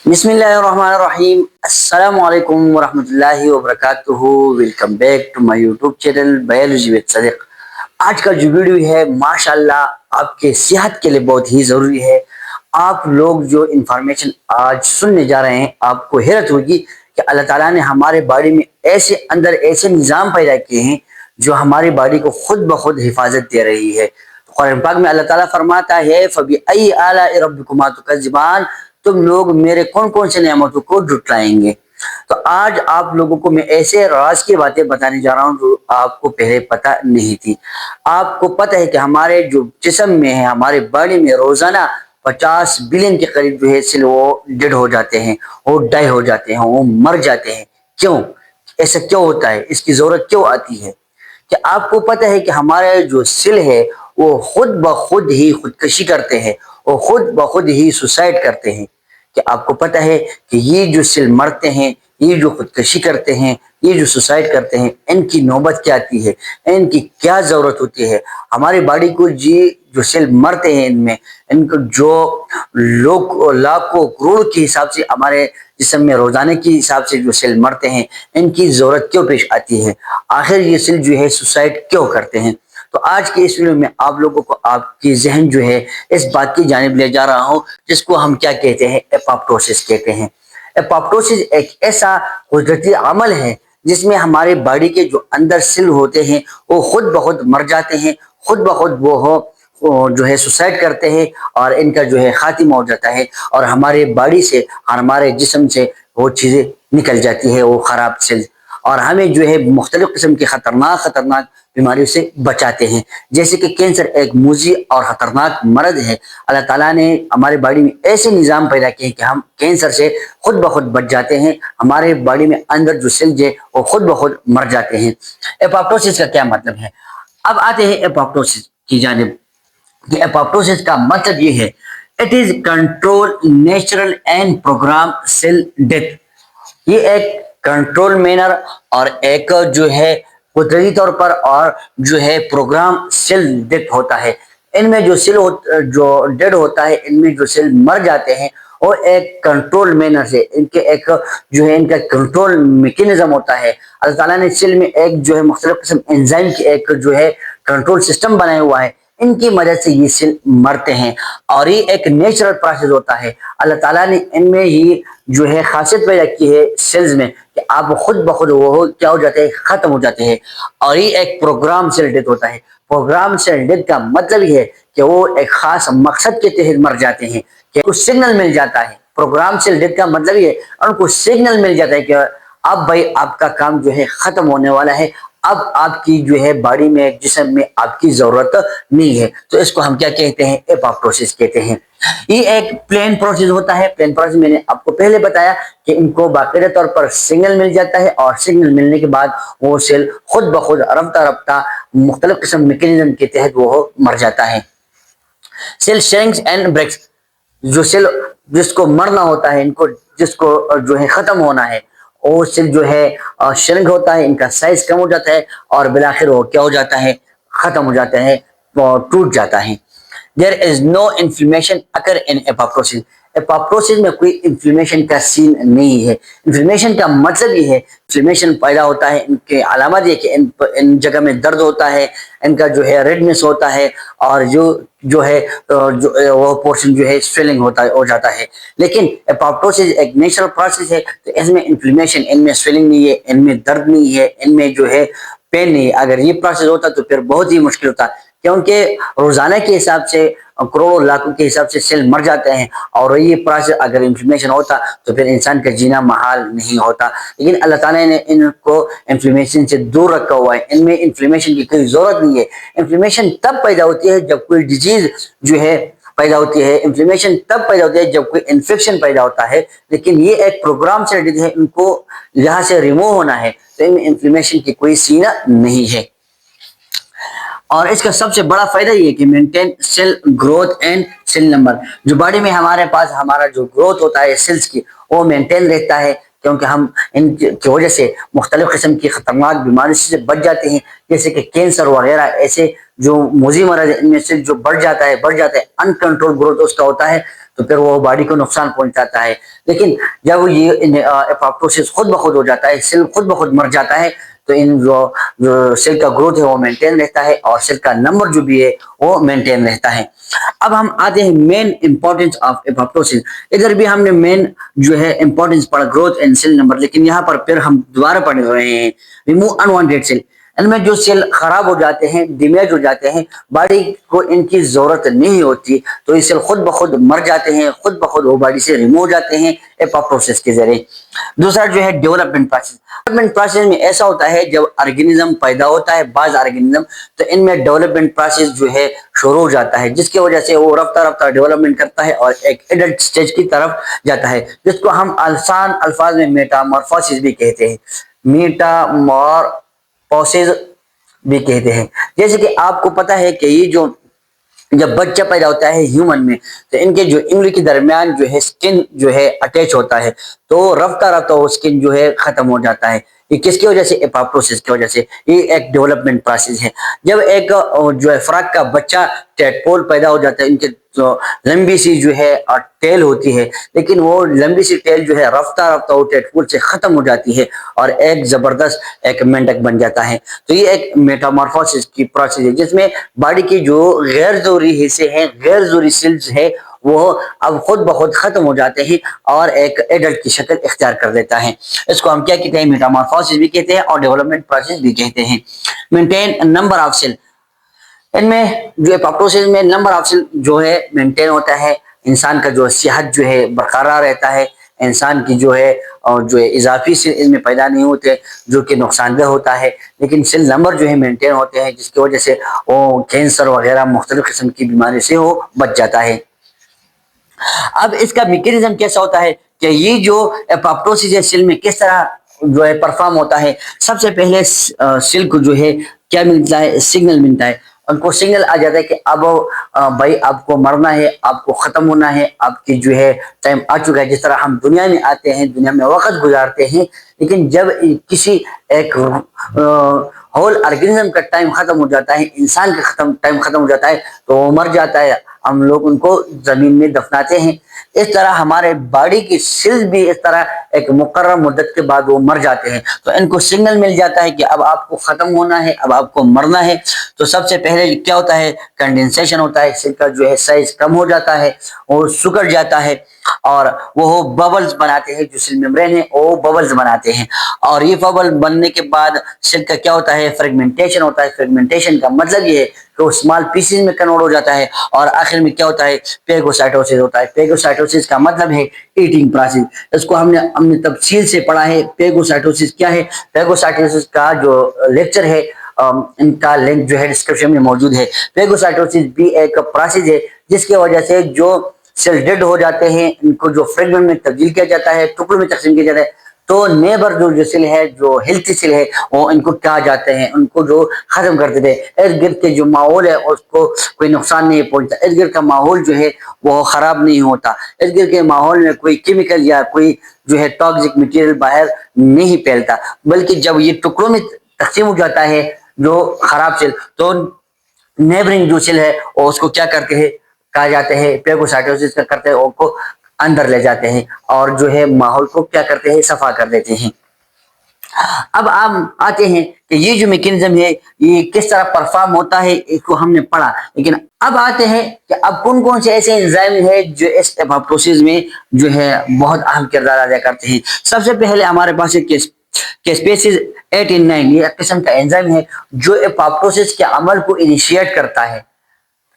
बिस्मिल्लाहिर्रहमानिर्रहीम। अस्सलामु अलैकुम वरहमतुल्लाहि वबरकातुहू। Welcome back to my YouTube channel biology with Sadiq. आज का जो वीडियो है माशाल्लाह आपके सेहत के लिए बहुत ही ज़रूरी है। आप लोग जो इंफॉर्मेशन आज सुनने जा रहे हैं आपको हैरत होगी कि अल्लाह ताला ने हमारे बॉडी में अंदर ऐसे निज़ाम पैदा किए हैं जो हमारी बॉडी को खुद ब खुद हिफाजत दे रही है। कुरान पाक में अल्लाह ताला फरमाता है फबी आलाई रब्बिकुमा तुकज़्ज़िबान, तुम लोग मेरे कौन कौन से नेमतों को जुटलाएंगे। तो आज आप लोगों को मैं ऐसे राज की बातें बताने जा रहा हूँ जो आपको पहले पता नहीं थी। आपको पता है कि हमारे जो जिस्म में है, हमारे बॉडी में रोजाना 50 बिलियन के करीब जो है सेल वो डेड हो जाते हैं, वो डाई हो जाते हैं, वो मर जाते हैं। क्यों ऐसा क्यों होता है, इसकी जरूरत क्यों आती है? कि आपको पता है कि हमारे जो सेल है वो खुद ब खुद ही खुदकशी करते हैं, वो खुद ब खुद ही सुसाइड करते हैं। कि आपको पता है कि ये जो सेल मरते हैं, ये जो खुदकशी करते हैं, ये जो सुसाइड करते हैं, इनकी नौबत क्या आती है, इनकी क्या ज़रूरत होती है हमारी बॉडी को। जी जो सेल मरते हैं इनमें इनको जो लोग लाखों करोड़ के हिसाब से हमारे जिस्म में रोजाना के हिसाब से जो सेल मरते हैं, इनकी ज़रूरत क्यों पेश आती है, आखिर ये सेल जो है सुसाइड क्यों करते हैं। तो आज के इस वीडियो में आप लोगों को आपकी जहन जो है इस बात की जानिब ले जा रहा हूँ जिसको हम क्या कहते हैं, एपोप्टोसिस कहते हैं। एपोप्टोसिस एक ऐसा कुदरती अमल है जिसमें हमारे बॉडी के जो अंदर सेल होते हैं वो खुद ब खुद मर जाते हैं, खुद ब खुद वो जो है सुसाइड करते हैं और इनका जो है खात्मा हो जाता है और हमारे बॉडी से और हमारे जिस्म से वो चीज़ें निकल जाती है, वो ख़राब सेल, और हमें जो है मुख्तलिफ किस्म की खतरनाक बीमारियों से बचाते हैं। जैसे कि कैंसर एक मुज़ी और ख़तरनाक मर्ज है। अल्लाह ताला ने हमारे बॉडी में ऐसे निज़ाम पैदा किए कि हम कैंसर से खुद ब खुद बच जाते हैं, हमारे बॉडी में अंदर जो सेल है वो खुद ब खुद मर जाते हैं। एपोप्टोसिस का क्या मतलब है? अब आते हैं एपोप्टोसिस की जानिब। कि एपोप्टोसिस का मतलब ये है, it is control natural and program cell death. ये एक कंट्रोल मैनर और एक जो है कुदरती तौर पर और जो है प्रोग्राम सेल डेथ होता है। इनमें जो जो डेड होता है, इनमें जो सेल मर जाते हैं वो एक कंट्रोल मैनर से इनके एक जो है इनका कंट्रोल मैकेनिज्म होता है। अल्लाह ताला ने सेल में एक जो है मुख्तलिफ किस्म एंजाइम की एक जो है कंट्रोल सिस्टम बनाया हुआ है, इनकी मदद से ये सेल मरते हैं और ये एक नेचुरल प्रोसेस होता है। अल्लाह ताला ने इनमें ही जो है खासियत पैदा की है सेल्स में कि आप खुद ब खुद वो क्या हो जाते हैं, खत्म हो जाते हैं। और ये एक प्रोग्राम सेल डेथ होता है। प्रोग्राम सेल डेथ का मतलब ये है कि वो एक खास मकसद के तहत मर जाते हैं, कि कुछ सिग्नल मिल जाता है। प्रोग्राम सेल डेथ का मतलब ये उनको सिग्नल मिल जाता है कि अब भाई आपका काम जो है खत्म होने वाला है, अब आपकी जो है बॉडी में जिस्म में आपकी जरूरत नहीं है। तो इसको हम क्या कहते हैं, एपोप्टोसिस कहते हैं। ये एक प्लेन प्रोसेस होता है। प्लेन प्रोसेस मैंने आपको पहले बताया कि इनको बाकायदा तौर पर सिग्नल मिल जाता है और सिग्नल मिलने के बाद वो सेल खुद ब खुद रफ्ता रफ्ता मुख्तलिफ किस्म मैकेनिज्म के तहत वो मर जाता है। सेल शेयरिंग्स एंड ब्रेक्स, जो सेल जिसको मरना होता है, इनको जिसको जो है खत्म होना है, और सेल जो है श्रिंक होता है, इनका साइज कम हो जाता है और बिलाखिर वो क्या हो जाता है, खत्म हो जाता है, टूट जाता है। There is no inflammation occur in apoptosis. Apoptosis में कोई इन्फ्लेमेशन का सीन नहीं है। इन्फ्लेमेशन का मतलब ये है, इन्फ्लेमेशन पैदा होता है, इनके अलामत ये कि इन जगह में दर्द होता है, इनका जो है रेडनेस होता है और जो है जो वो पोर्शन जो है स्वेलिंग होता है हो जाता है। लेकिन एपोप्टोसिस एक नेचुरल प्रोसेस है, तो इसमें इन्फ्लेमेशन, इनमें स्वेलिंग नहीं है, इनमें दर्द नहीं है, इनमें जो है पेन नहीं है। अगर ये प्रोसेस होता तो फिर बहुत ही मुश्किल होता, क्योंकि रोजाना के हिसाब से करोड़ों लाखों के हिसाब से सेल मर जाते हैं और ये प्रोसेस अगर इन्फ्लेमेशन होता तो फिर इंसान का जीना महाल नहीं होता। लेकिन अल्लाह ताला ने इनको इन्फ्लेमेशन से दूर रखा हुआ है, इनमें इन्फ्लेमेशन की कोई जरूरत नहीं है। इन्फ्लेमेशन तब पैदा होती है जब कोई डिजीज जो है पैदा होती है, इन्फ्लेमेशन तब पैदा होती है जब कोई इन्फेक्शन पैदा होता है। लेकिन ये एक प्रोग्राम से है, इनको यहाँ से रिमूव होना है, तो इनमें इन्फ्लेमेशन की कोई सीना नहीं है। और इसका सबसे बड़ा फायदा ये है कि maintain cell growth and cell number. जो बॉडी में हमारे पास हमारा जो ग्रोथ होता है सेल्स की, वो मेंटेन रहता है, क्योंकि हम इनकी वजह से मुख्तलिफ किस्म की खतरनाक बीमारियों से बच जाते हैं, जैसे कि कैंसर वगैरह ऐसे जो मुज़ी मरज है, इनमें से जो बढ़ जाता है अनकंट्रोल ग्रोथ उसका होता है, तो फिर वो बॉडी को नुकसान पहुंचाता है। लेकिन जब ये एपोप्टोसिस खुद ब खुद हो जाता है, सेल खुद ब खुद मर जाता है, तो इन जो सेल का ग्रोथ है वो मेंटेन रहता है और सेल का नंबर जो भी है वो मेंटेन रहता है। अब हम आते हैं मेन इंपॉर्टेंस ऑफ एपोप्टोसिस। इधर भी हमने मेन जो है इंपॉर्टेंस पढ़ा ग्रोथ एंड सेल नंबर, लेकिन यहाँ पर फिर हम दोबारा पढ़ रहे हैं रिमूव अनवांटेड सेल। इनमें जो सेल खराब हो जाते हैं, डैमेज हो जाते हैं, बॉडी को इनकी जरूरत नहीं होती, तो ये सेल खुद ब खुद मर जाते हैं, खुद ब खुद वो बॉडी से रिमूव हो जाते हैं एपोप्टोसिस के जरिए। दूसरा जो है डेवलपमेंट प्रोसेस। डेवलपमेंट प्रोसेस में ऐसा होता है जब ऑर्गेनिज्म पैदा होता है, बाज ऑर्गेनिज्म, तो इनमें डेवलपमेंट प्रोसेस जो है शुरू हो जाता है, जिसकी वजह से वो रफ्ता रफ्ता डेवलपमेंट करता है और एक एडल्ट स्टेज की तरफ जाता है, जिसको हम आसान अल्फाज में मेटामॉर्फोसिस भी कहते हैं, मेटामॉर्फोसिस भी कहते हैं। जैसे कि आपको पता है कि ये जो जब बच्चा पैदा होता है ह्यूमन में, तो इनके जो इंगली के दरमियान जो है स्किन जो है अटैच होता है, तो रफ्ता रफ्ता वो स्किन जो है खत्म हो जाता है। ये किसकी वजह से? एपोप्टोसिस की वजह से। ये एक डेवलपमेंट प्रोसेस है। जब एक जो है फ्रॉग का बच्चा टेडपोल पैदा हो जाता है, इनके जो लंबी सी जो है टेल होती है, लेकिन वो लंबी सी टेल जो है रफ्ता रफ्ता वो टेडपोल से खत्म हो जाती है और एक जबरदस्त एक मेंढक बन जाता है। तो ये एक मेटामॉर्फोसिस की प्रोसेस है, जिसमें बॉडी की जो गैर जरूरी हिस्से हैं, गैर जरूरी सेल्स है, वो अब खुद ब खुद खत्म हो जाते हैं और एक एडल्ट की शक्ल इख्तियार कर देता है। इसको हम क्या कहते हैं? मेटामॉर्फोसिस भी कहते हैं और डेवलपमेंट प्रोसेस भी कहते हैं। Maintain number of cell. इनमें जो एपोप्टोसिस में नंबर ऑफ सेल जो है मेंटेन होता है, इंसान का जो सेहत जो है बरकरार रहता है, इंसान की जो है और जो है इजाफी सेल इनमें पैदा नहीं होते जो कि नुकसानदेह होता है, लेकिन सेल नंबर जो है मेंटेन होते हैं, जिसकी वजह से वो कैंसर वगैरह मुख्तलिफ किस्म की बीमारी से वो बच जाता है। अब इसका मैकेनिज्म कैसा होता है कि ये जो एपोप्टोसिस है सेल में किस तरह जो है परफॉर्म होता है। सबसे पहले सेल को जो है क्या मिलता है? सिग्नल मिलता है। उनको सिग्नल आ जाता है कि अब भाई आपको मरना है, आपको खत्म होना है, आपकी जो है टाइम आ चुका है। जिस तरह हम दुनिया में आते हैं, दुनिया में वक्त गुजारते हैं, लेकिन जब किसी एक होल ऑर्गेनिज्म का टाइम खत्म हो जाता है, इंसान का टाइम खत्म हो जाता है, तो वो मर जाता है, हम लोग उनको जमीन में दफनाते हैं। इस तरह हमारे बॉडी की सेल्स भी इस तरह एक मुकर्रर मुद्दत के बाद वो मर जाते हैं, तो इनको सिग्नल मिल जाता है कि अब आपको खत्म होना है, अब आपको मरना है। तो सबसे पहले क्या होता है? कंडेंसेशन होता है, सेल का जो है साइज कम हो जाता है, वो सिकुड़ जाता है और वो बबल्स बनाते हैं, जो सेल मेम्ब्रेन है वो बबल्स बनाते हैं, और ये बबल बनने के बाद सेल का क्या होता है? फ्रेगमेंटेशन होता है। फ्रेगमेंटेशन का मतलब ये है कि वो स्मॉल पीसेस में कन्वर्ट हो जाता है और आखिर में क्या होता है? पेगोसाइटोसिस होता है। पेगोसाइटोसिस का मतलब है ईटिंग प्रोसेस। इसको हमने तफसील से पढ़ा है। पेगोसाइटोसिस क्या है? पेगोसाइटोसिस का जो लेक्चर है इनका लिंक जो है डिस्क्रिप्शन में मौजूद है। पेगोसाइटोसिस भी एक प्रोसेस है जिसकी वजह से जो सेल डेड हो जाते हैं, इनको जो फ्रेगमेंट में तब्दील किया जाता है, टुकड़ों में तकसीम किया जाता है, तो नेबर जो सेल है, जो हेल्थी सेल है, वो इनको क्या जाते हैं, उनको जो खत्म कर देते हैं। इर्द गिर्द के जो माहौल है उसको कोई नुकसान नहीं पहुंचता, इर्द गिर्द का माहौल जो है वो खराब नहीं होता, इर्द गिर्द के माहौल में कोई केमिकल या कोई जो है टॉक्सिक मटेरियल बाहर नहीं फैलता, बल्कि जब ये टुकड़ों में तकसीम हो जाता है जो खराब सेल, तो नेबरिंग जो सेल है वो उसको क्या करते हैं? कहा जाते हैं पेगोसाइटोसिस का करते हैं, उनको अंदर ले जाते हैं और जो है माहौल को क्या करते हैं? सफा कर देते हैं। अब आप आते हैं कि ये जो मैकेनिज्म है ये किस तरह परफॉर्म होता है, इसको हमने पढ़ा, लेकिन अब आते हैं कि अब कौन कौन से ऐसे एंजाइम है जो इस एपोप्टोसिस में जो है बहुत अहम किरदार अदा करते हैं। सबसे पहले हमारे पास है कैस्पेसिस 8 ये एक किस्म का एंजाइम है जो एपोप्टोसिस के अमल को इनिशिएट करता है,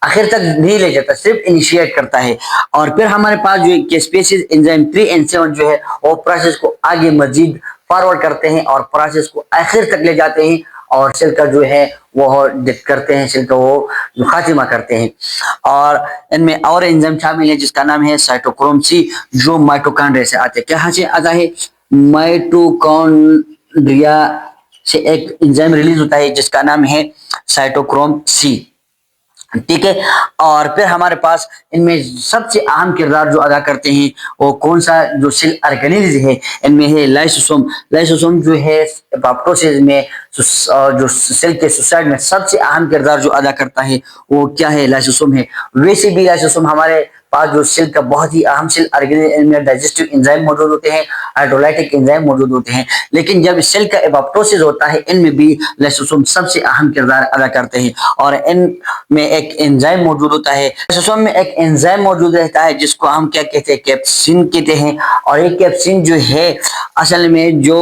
आखिर तक नहीं ले जाता, सिर्फ इनिशिएट करता है। और फिर हमारे पास जो कैस्पेसिस एंजाइम 3 and 7 जो है वो प्रोसेस को आगे मजीद फॉरवर्ड करते हैं और प्रोसेस को आखिर तक ले जाते हैं और सेल का जो है वो डेथ करते हैं, सेल का वो जो खात्मा करते हैं। और इनमें और एंजाइम शामिल है जिसका नाम है साइटोक्रोम सी, जो माइटोकॉन्ड्रिया से आते हैं। क्या से आता है? माइटोकॉन्ड्रिया से एक एंजाइम रिलीज होता है जिसका नाम है साइटोक्रोम सी। ٹھیک ہے. اور پھر ہمارے پاس ان میں سب سے اہم کردار جو ادا کرتے ہیں وہ کون سا جو سیل آرگنیز ہے ان میں ہے لائسوسوم. لائسوسوم جو ہے اپوپٹوسس میں جو سیل کے سوسائڈ میں سب سے اہم کردار جو ادا کرتا ہے وہ کیا ہے؟ لائسوسوم ہے. ویسے بھی لائسوسوم ہمارے پاس جو سیل کا بہت ہی اہم سیل آرگنیز ان میں ڈائجسٹو انزائم موجود ہوتے ہیں, ہائیڈرولائٹک انزائم موجود ہوتے ہیں. لیکن جب سیل کا اپوپٹوسس ہوتا ہے ان میں بھی لائسوسوم سب سے اہم کردار ادا کرتے ہیں, اور ان میں ایک انزائم موجود ہوتا ہے. لائسوسوم میں ایک انزائم موجود رہتا ہے جس کو ہم کیا کہتے ہیں؟ کیپسین کہتے ہیں. اور یہ کیپسین جو ہے اصل میں جو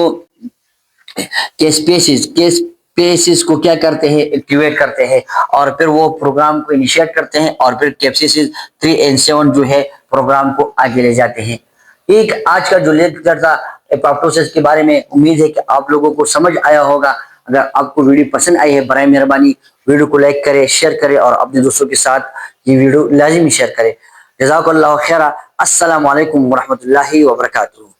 کیسپیسز کو کیا کرتے ہیں؟ ایکٹیویٹ کرتے ہیں, اور پھر وہ پروگرام کو انیشیٹ کرتے ہیں, اور پھر کیپسیز 3 and 7 جو ہے پروگرام کو آگے لے جاتے ہیں. ایک آج کا جو لیکچر تھا اپوپٹوسس کے بارے میں, امید ہے کہ آپ لوگوں کو سمجھ آیا ہوگا. اگر آپ کو ویڈیو پسند آئی ہے برائے مہربانی ویڈیو کو لائک کرے, شیئر کرے, اور اپنے دوستوں کے ساتھ یہ ویڈیو لازمی شیئر کرے. جزاک اللہ خیرہ. السلام علیکم ورحمۃ اللہ وبرکاتہ.